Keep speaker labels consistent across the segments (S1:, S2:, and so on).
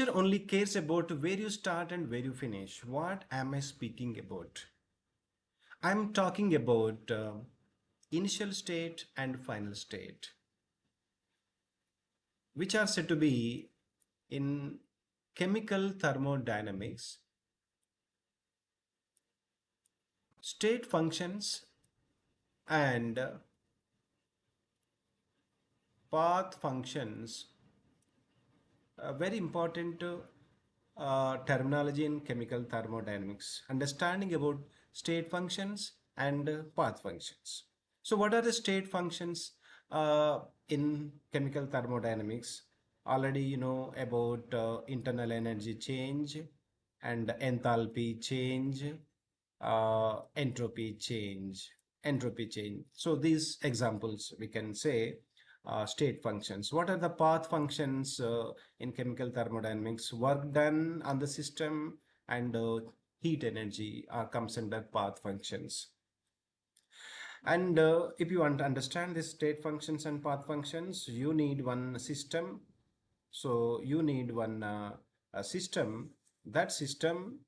S1: Only cares about where you start and where you finish. What am I speaking about? I'm talking about initial state and final state, which are said to be in chemical thermodynamics, state functions and path functions. Very important terminology in chemical thermodynamics, understanding about state functions and path functions. So what are the state functions in chemical thermodynamics? Already you know about internal energy change and enthalpy change, entropy change. So these examples we can say state functions. What are the path functions in chemical thermodynamics? Work done on the system and heat energy comes under path functions. And if you want to understand these state functions and path functions, you need one system. So you need one a system. That system,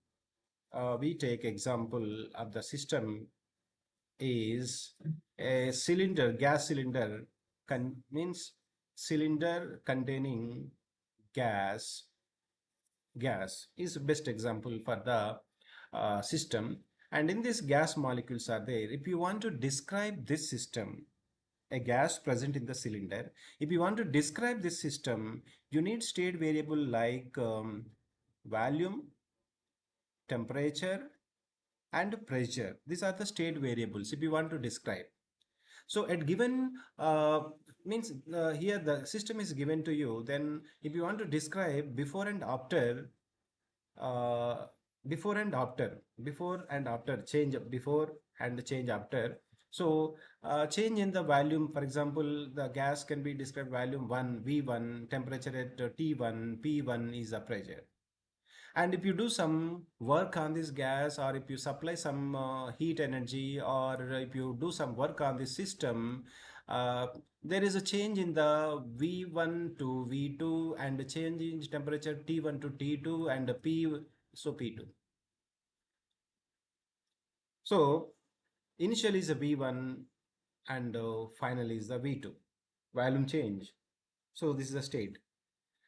S1: we take example of the system is a cylinder, gas cylinder, means cylinder containing gas. Gas is the best example for the system. And in this gas molecules are there. If you want to describe this system, a gas present in the cylinder, if you want to describe this system, you need state variable like volume, temperature, and pressure. These are the state variables if you want to describe. So at given means here the system is given to you. Then if you want to describe before and after, uh, before and after change, before and change after. So change in the volume, for example, the gas can be described volume 1, V1, temperature at T1, P1 is the pressure. And if you do some work on this gas, or if you supply some heat energy, or if you do some work on this system, uh, there is a change in the V1 to V2 and a change in temperature T1 to T2 and P2. So initial is a V1 and final is the V2, volume change. So this is the state.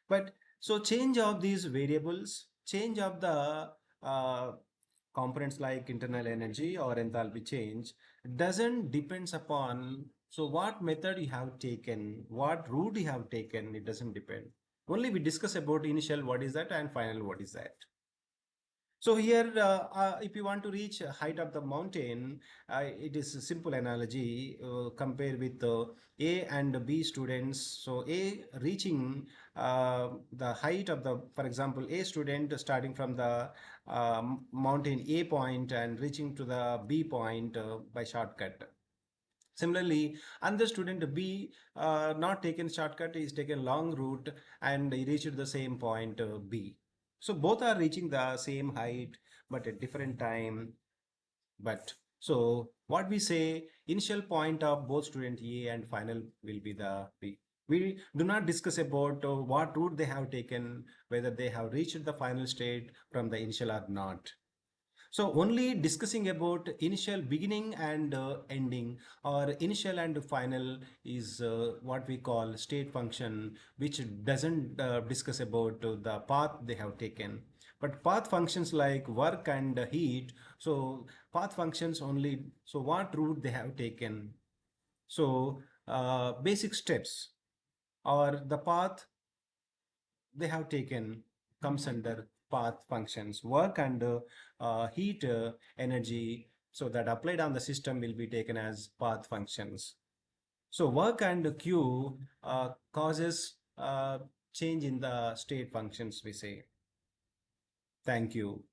S1: But so change of these variables, change of the components like internal energy or enthalpy change doesn't depends upon so what method you have taken, what route you have taken, it doesn't depend. Only we discuss about initial what is that and final what is that. So here, if you want to reach height of the mountain, it is a simple analogy. Compare with A and B students. So A reaching the height of the, for example, A student starting from the mountain A point and reaching to the B point by shortcut. Similarly, another student B not taken shortcut, is taken long route and he reached the same point B. So both are reaching the same height but at different time. But so what we say, initial point of both student A and final will be the B. We do not discuss about what route they have taken, whether they have reached the final state from the initial or not. So only discussing about initial beginning and ending, or initial and final is what we call state function, which doesn't discuss about the path they have taken. But path functions like work and heat, so path functions only, so what route they have taken. So basic steps or the path they have taken comes under path functions. Work and heat energy, so that applied on the system will be taken as path functions. So work and Q causes change in the state functions, we say. Thank you.